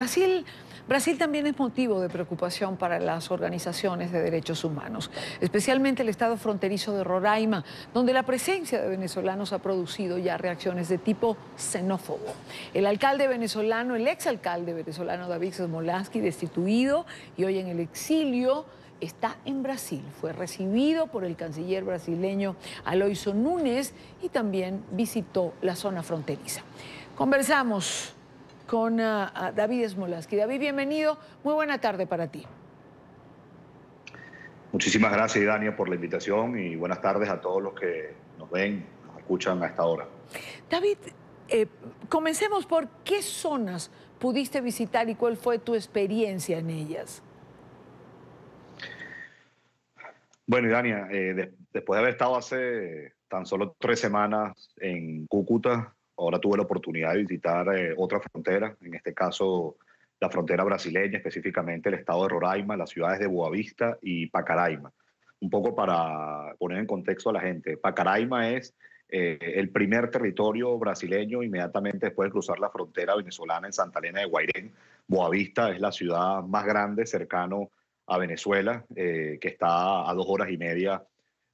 Brasil, Brasil también es motivo de preocupación para las organizaciones de derechos humanos, especialmente el estado fronterizo de Roraima, donde la presencia de venezolanos ha producido ya reacciones de tipo xenófobo. El alcalde venezolano, el exalcalde venezolano David Smolansky, destituido y hoy en el exilio, está en Brasil. Fue recibido por el canciller brasileño Aloysio Nunes y también visitó la zona fronteriza. Conversamos con David Smolansky. David, bienvenido. Muy buena tarde para ti. Muchísimas gracias, Dania, por la invitación y buenas tardes a todos los que nos ven, nos escuchan a esta hora. David, comencemos por qué zonas pudiste visitar y cuál fue tu experiencia en ellas. Bueno, y Dania, después de haber estado hace tan solo 3 semanas en Cúcuta, ahora tuve la oportunidad de visitar otra frontera, en este caso la frontera brasileña, específicamente el estado de Roraima, las ciudades de Boavista y Pacaraima. Un poco para poner en contexto a la gente, Pacaraima es el primer territorio brasileño inmediatamente después de cruzar la frontera venezolana en Santa Elena de Guairén. Boavista es la ciudad más grande cercano a Venezuela, que está a 2 horas y media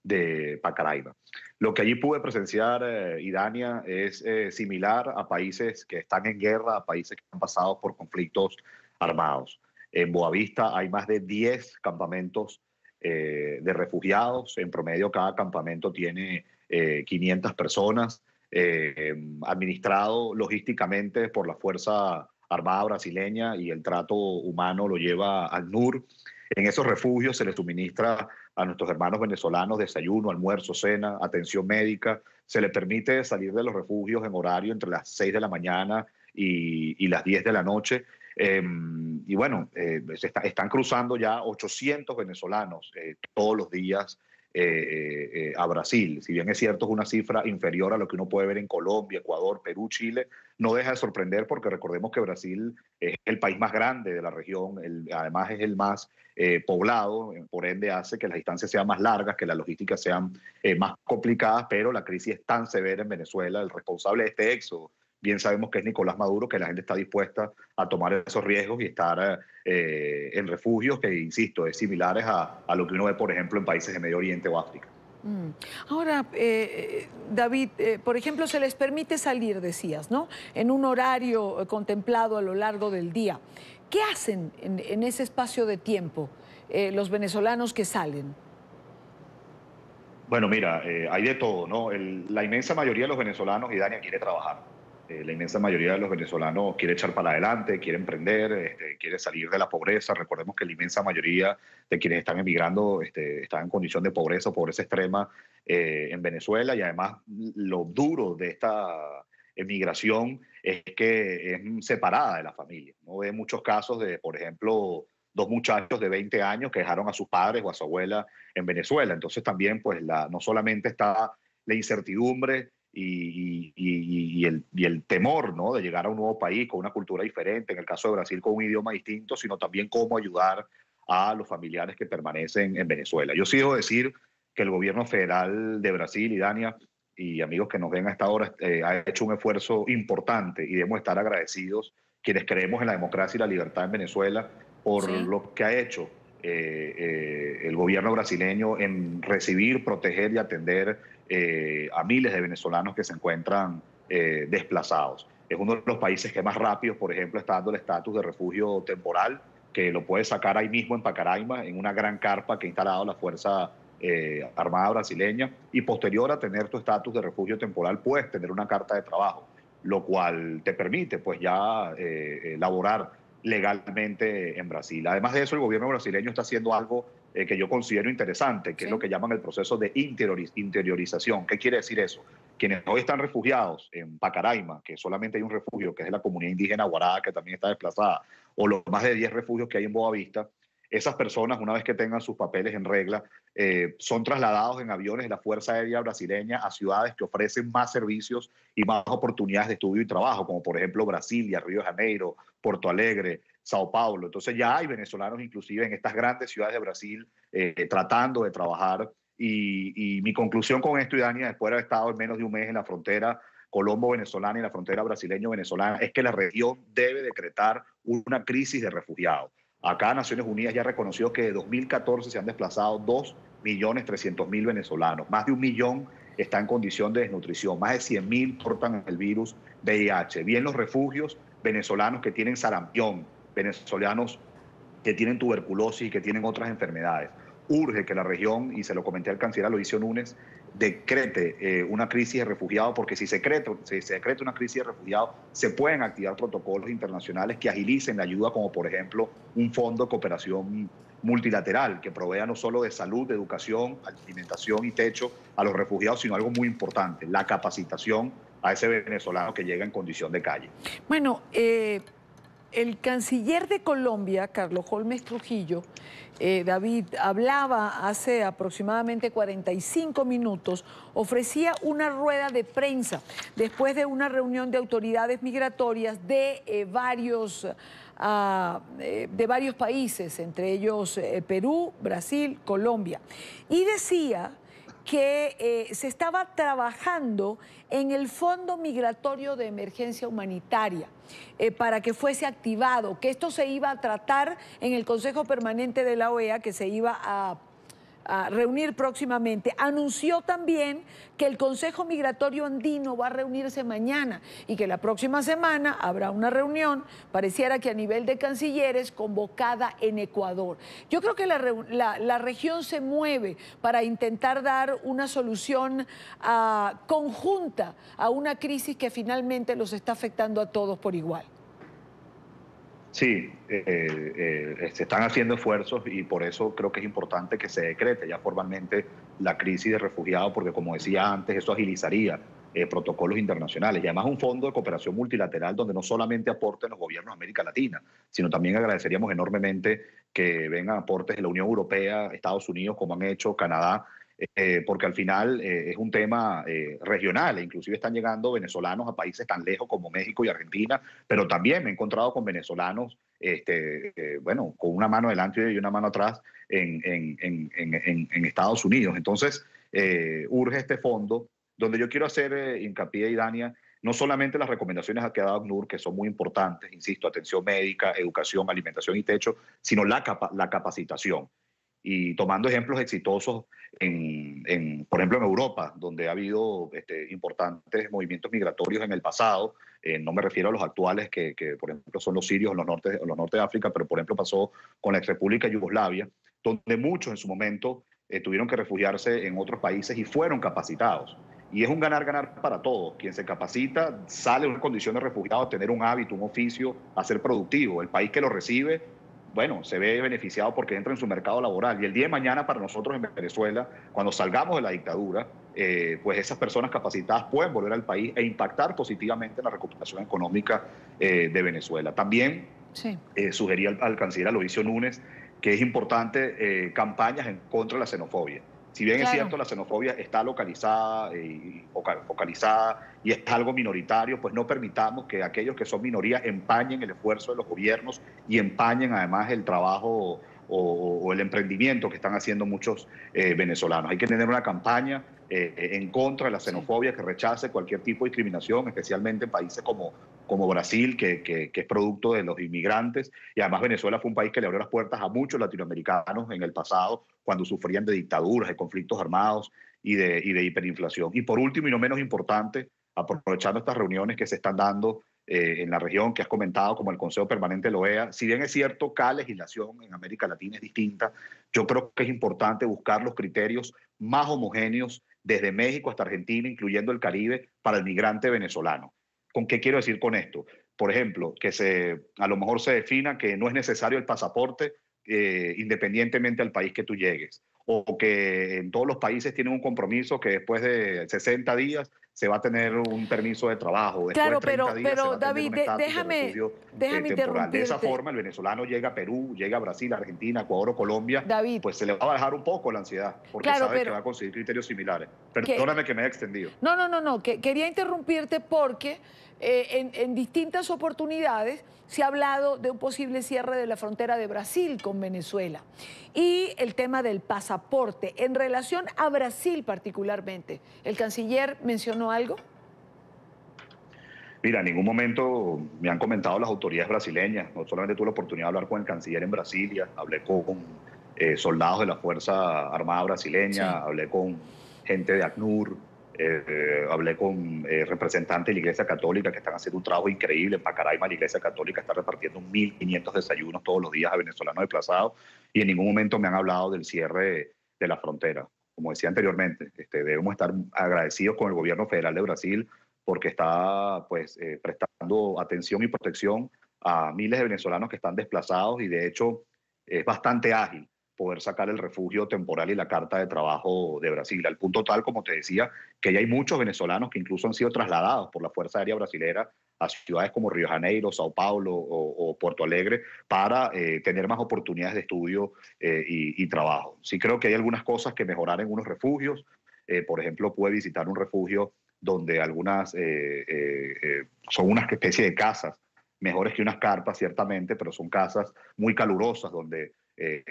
de Pacaraima. Lo que allí pude presenciar, Idania, es similar a países que están en guerra, a países que han pasado por conflictos armados. En Boavista hay más de 10 campamentos de refugiados. En promedio, cada campamento tiene 500 personas, administrado logísticamente por la Fuerza Armada brasileña, y el trato humano lo lleva ACNUR. En esos refugios se les suministra a nuestros hermanos venezolanos desayuno, almuerzo, cena, atención médica. Se les permite salir de los refugios en horario entre las 6 de la mañana y las 10 de la noche. Y bueno, están cruzando ya 800 venezolanos todos los días a Brasil. Si bien es cierto, es una cifra inferior a lo que uno puede ver en Colombia, Ecuador, Perú, Chile, no deja de sorprender porque recordemos que Brasil es el país más grande de la región, además es el más poblado, por ende hace que las distancias sean más largas, que las logísticas sean más complicadas, pero la crisis es tan severa en Venezuela, el responsable de este éxodo, bien sabemos que es Nicolás Maduro, que la gente está dispuesta a tomar esos riesgos y estar en refugios que, insisto, es similares a lo que uno ve, por ejemplo, en países de Medio Oriente o África. Ahora, David, por ejemplo, se les permite salir, decías, ¿no? En un horario contemplado a lo largo del día. ¿Qué hacen en ese espacio de tiempo los venezolanos que salen? Bueno, mira, hay de todo, ¿no? La inmensa mayoría de los venezolanos, y Dania, quiere trabajar. La inmensa mayoría de los venezolanos quiere echar para adelante, quiere emprender, quiere salir de la pobreza. Recordemos que la inmensa mayoría de quienes están emigrando están en condición de pobreza o pobreza extrema en Venezuela, y además lo duro de esta emigración es que es separada de la familia, ¿no? Hay muchos casos de, por ejemplo, dos muchachos de 20 años que dejaron a sus padres o a su abuela en Venezuela. Entonces también pues no solamente está la incertidumbre y el temor, ¿no?, de llegar a un nuevo país con una cultura diferente, en el caso de Brasil con un idioma distinto, sino también cómo ayudar a los familiares que permanecen en Venezuela. Yo sí debo decir que el gobierno federal de Brasil, y Dania, y amigos que nos ven a esta hora, ha hecho un esfuerzo importante, y debemos estar agradecidos quienes creemos en la democracia y la libertad en Venezuela por Sí. lo que ha hecho el gobierno brasileño en recibir, proteger y atender a miles de venezolanos que se encuentran desplazados. Es uno de los países que más rápido, por ejemplo, está dando el estatus de refugio temporal, que lo puede sacar ahí mismo en Pacaraima, en una gran carpa que ha instalado la Fuerza Armada brasileña, y posterior a tener tu estatus de refugio temporal puedes tener una carta de trabajo, lo cual te permite pues ya laborar legalmente en Brasil. Además de eso, el gobierno brasileño está haciendo algo que yo considero interesante, que es lo Sí. que llaman el proceso de interiorización. ¿Qué quiere decir eso? Quienes hoy están refugiados en Pacaraima, que solamente hay un refugio, que es de la comunidad indígena Guará, que también está desplazada, o los más de 10 refugios que hay en Boavista, esas personas, una vez que tengan sus papeles en regla, son trasladados en aviones de la Fuerza Aérea Brasileña a ciudades que ofrecen más servicios y más oportunidades de estudio y trabajo, como por ejemplo Brasilia, Río de Janeiro, Porto Alegre, Sao Paulo. Entonces ya hay venezolanos inclusive en estas grandes ciudades de Brasil tratando de trabajar. Y mi conclusión con esto, Dania, después de haber estado en menos de un mes en la frontera colombo-venezolana y la frontera brasileño-venezolana, es que la región debe decretar una crisis de refugiados. Acá Naciones Unidas ya reconoció que de 2014 se han desplazado 2.300.000 venezolanos. Más de 1 millón está en condición de desnutrición. Más de 100.000 portan el virus VIH. Bien los refugios venezolanos que tienen sarampión, venezolanos que tienen tuberculosis y que tienen otras enfermedades. Urge que la región, y se lo comenté al canciller Aloisio Núñez, decrete una crisis de refugiados, porque si se decreta una crisis de refugiados, se pueden activar protocolos internacionales que agilicen la ayuda, como por ejemplo un fondo de cooperación multilateral que provea no solo de salud, de educación, alimentación y techo a los refugiados, sino algo muy importante, la capacitación a ese venezolano que llega en condición de calle. Bueno, el canciller de Colombia, Carlos Holmes Trujillo, David, hablaba hace aproximadamente 45 minutos, ofrecía una rueda de prensa después de una reunión de autoridades migratorias de varios países, entre ellos Perú, Brasil, Colombia, y decía que se estaba trabajando en el Fondo Migratorio de Emergencia Humanitaria para que fuese activado, que esto se iba a tratar en el Consejo Permanente de la OEA, que se iba a reunir próximamente. Anunció también que el Consejo Migratorio Andino va a reunirse mañana y que la próxima semana habrá una reunión, pareciera que a nivel de cancilleres, convocada en Ecuador. Yo creo que la región se mueve para intentar dar una solución conjunta a una crisis que finalmente los está afectando a todos por igual. Sí, se están haciendo esfuerzos y por eso creo que es importante que se decrete ya formalmente la crisis de refugiados, porque como decía antes, eso agilizaría protocolos internacionales y además un fondo de cooperación multilateral donde no solamente aporten los gobiernos de América Latina, sino también agradeceríamos enormemente que vengan aportes de la Unión Europea, Estados Unidos, como han hecho Canadá, porque al final es un tema regional, e inclusive están llegando venezolanos a países tan lejos como México y Argentina, pero también me he encontrado con venezolanos, bueno, con una mano adelante y una mano atrás en Estados Unidos. Entonces, urge este fondo, donde yo quiero hacer hincapié, Idania, no solamente las recomendaciones que ha dado ACNUR, que son muy importantes, insisto, atención médica, educación, alimentación y techo, sino la capacitación. Y tomando ejemplos exitosos, por ejemplo, en Europa, donde ha habido importantes movimientos migratorios en el pasado, no me refiero a los actuales, que por ejemplo son los sirios en los norte de África, pero por ejemplo pasó con la ex República Yugoslavia, donde muchos en su momento tuvieron que refugiarse en otros países y fueron capacitados. Y es un ganar-ganar para todos. Quien se capacita sale en una condición de refugiado a tener un hábito, un oficio, a ser productivo. El país que lo recibe, bueno, se ve beneficiado porque entra en su mercado laboral. Y el día de mañana para nosotros en Venezuela, cuando salgamos de la dictadura, pues esas personas capacitadas pueden volver al país e impactar positivamente en la recuperación económica de Venezuela. También sí. Sugerí al canciller Aloisio Núñez que es importante campañas en contra de la xenofobia. Si bien es cierto, la xenofobia está localizada y focalizada y es algo minoritario, pues no permitamos que aquellos que son minorías empañen el esfuerzo de los gobiernos y empañen además el trabajo o el emprendimiento que están haciendo muchos venezolanos. Hay que tener una campaña en contra de la xenofobia que rechace cualquier tipo de discriminación, especialmente en países como Brasil, que es producto de los inmigrantes. Y además Venezuela fue un país que le abrió las puertas a muchos latinoamericanos en el pasado, cuando sufrían de dictaduras, de conflictos armados y de hiperinflación. Y por último, y no menos importante, aprovechando estas reuniones que se están dando en la región que has comentado, como el Consejo Permanente de la OEA, si bien es cierto, cada legislación en América Latina es distinta, yo creo que es importante buscar los criterios más homogéneos desde México hasta Argentina, incluyendo el Caribe, para el migrante venezolano. ¿Con qué quiero decir con esto? Por ejemplo, que a lo mejor se defina que no es necesario el pasaporte independientemente del país que tú llegues, o que en todos los países tienen un compromiso que después de 60 días se va a tener un permiso de trabajo. Claro, pero David, déjame interrumpirte. De esa forma, el venezolano llega a Perú, llega a Brasil, Argentina, Ecuador o Colombia, David, pues se le va a bajar un poco la ansiedad, porque sabe que va a conseguir criterios similares. Perdóname que me haya extendido. No, quería interrumpirte porque en distintas oportunidades se ha hablado de un posible cierre de la frontera de Brasil con Venezuela y el tema del pasaporte. En relación a Brasil particularmente, ¿el canciller mencionó algo? Mira, en ningún momento me han comentado las autoridades brasileñas. No solamente tuve la oportunidad de hablar con el canciller en Brasilia, hablé con soldados de la Fuerza Armada brasileña, Sí. hablé con gente de ACNUR, hablé con representantes de la Iglesia Católica que están haciendo un trabajo increíble. En Pacaraima la Iglesia Católica está repartiendo 1.500 desayunos todos los días a venezolanos desplazados y en ningún momento me han hablado del cierre de la frontera. Como decía anteriormente, debemos estar agradecidos con el gobierno federal de Brasil porque está pues, prestando atención y protección a miles de venezolanos que están desplazados y de hecho es bastante ágil poder sacar el refugio temporal y la carta de trabajo de Brasil, al punto tal, como te decía, que ya hay muchos venezolanos que incluso han sido trasladados por la Fuerza Aérea Brasilera a ciudades como Río de Janeiro, Sao Paulo o Porto Alegre para tener más oportunidades de estudio y trabajo. Sí creo que hay algunas cosas que mejorar en unos refugios. Por ejemplo, pude visitar un refugio donde algunas son una especie de casas, mejores que unas carpas ciertamente, pero son casas muy calurosas donde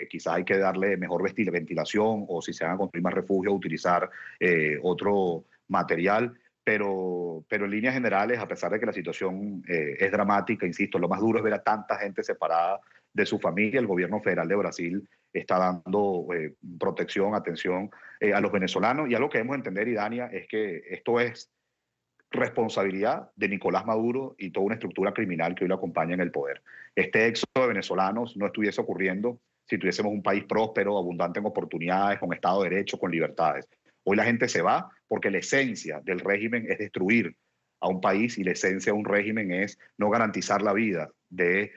quizás hay que darle mejor ventilación o si se van a construir más refugios, utilizar otro material. Pero en líneas generales, a pesar de que la situación es dramática, insisto, lo más duro es ver a tanta gente separada de su familia. El gobierno federal de Brasil está dando protección, atención a los venezolanos. Y algo que debemos entender, Idania, es que esto es responsabilidad de Nicolás Maduro y toda una estructura criminal que hoy lo acompaña en el poder. Este éxodo de venezolanos no estuviese ocurriendo si tuviésemos un país próspero, abundante en oportunidades, con Estado de Derecho, con libertades. Hoy la gente se va porque la esencia del régimen es destruir a un país y la esencia de un régimen es no garantizar la vida de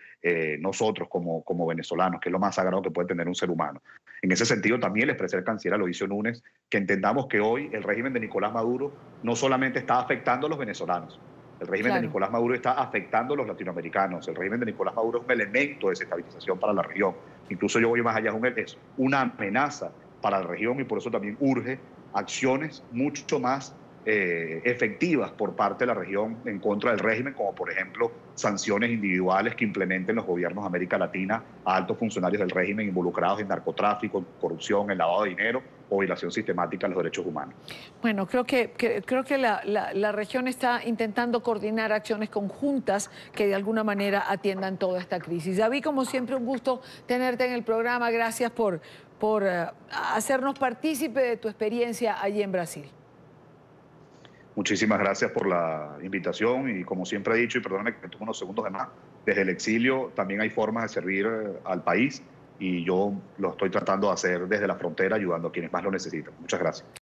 nosotros como venezolanos, que es lo más sagrado que puede tener un ser humano. En ese sentido, también le expresé al canciller Aloysio Núñez que entendamos que hoy el régimen de Nicolás Maduro no solamente está afectando a los venezolanos, el régimen de Claro. Nicolás Maduro está afectando a los latinoamericanos, el régimen de Nicolás Maduro es un elemento de desestabilización para la región. Incluso yo voy más allá, es una amenaza para la región y por eso también urge acciones mucho más efectivas por parte de la región en contra del régimen, como por ejemplo sanciones individuales que implementen los gobiernos de América Latina a altos funcionarios del régimen involucrados en narcotráfico, corrupción, en lavado de dinero o violación sistemática de los derechos humanos. Bueno, creo que la región está intentando coordinar acciones conjuntas que de alguna manera atiendan toda esta crisis. David, como siempre, un gusto tenerte en el programa. Gracias por hacernos partícipe de tu experiencia allí en Brasil. Muchísimas gracias por la invitación y como siempre he dicho, y perdóname que me tomo unos segundos de más, desde el exilio también hay formas de servir al país y yo lo estoy tratando de hacer desde la frontera ayudando a quienes más lo necesitan. Muchas gracias.